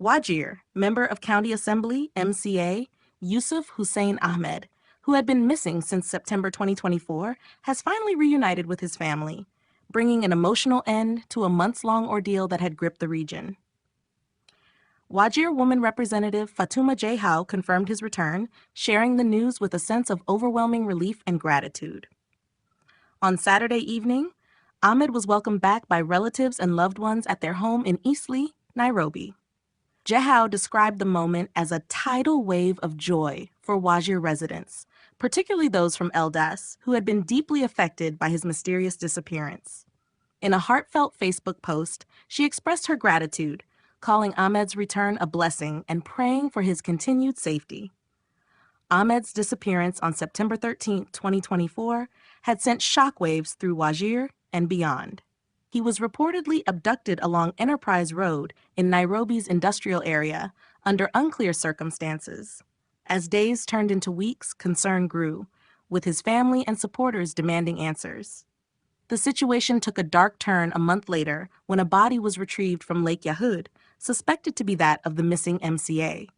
WAJIR, member of County Assembly, MCA, Yussuf Ahmed, who had been missing since September 2024, has finally reunited with his family, bringing an emotional end to a months-long ordeal that had gripped the region. WAJIR Woman Representative Fatuma J. Howe confirmed his return, sharing the news with a sense of overwhelming relief and gratitude. On Saturday evening, Ahmed was welcomed back by relatives and loved ones at their home in Eastleigh, Nairobi. Jehau described the moment as a tidal wave of joy for WAJIR residents, particularly those from Eldas, who had been deeply affected by his mysterious disappearance. In a heartfelt Facebook post, she expressed her gratitude, calling Ahmed's return a blessing and praying for his continued safety. Ahmed's disappearance on September 13, 2024, had sent shockwaves through WAJIR and beyond. He was reportedly abducted along Enterprise Road in Nairobi's industrial area under unclear circumstances. As days turned into weeks, concern grew, with his family and supporters demanding answers. The situation took a dark turn a month later when a body was retrieved from Lake Yahud, suspected to be that of the missing MCA.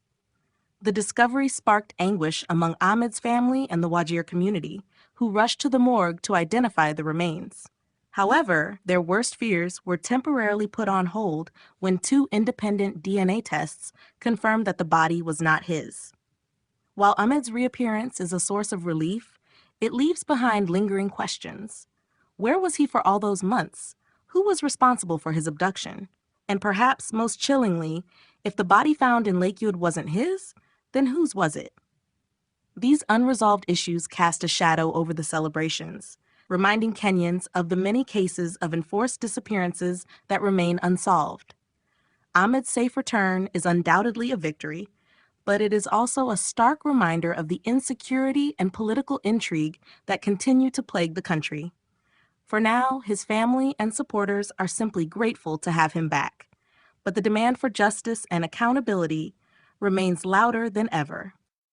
The discovery sparked anguish among Ahmed's family and the WAJIR community, who rushed to the morgue to identify the remains. However, their worst fears were temporarily put on hold when 2 independent DNA tests confirmed that the body was not his. While Ahmed's reappearance is a source of relief, it leaves behind lingering questions. Where was he for all those months? Who was responsible for his abduction? And perhaps most chillingly, if the body found in Lake Yahud wasn't his, then whose was it? These unresolved issues cast a shadow over the celebrations, reminding Kenyans of the many cases of enforced disappearances that remain unsolved. Ahmed's safe return is undoubtedly a victory, but it is also a stark reminder of the insecurity and political intrigue that continue to plague the country. For now, his family and supporters are simply grateful to have him back, but the demand for justice and accountability remains louder than ever.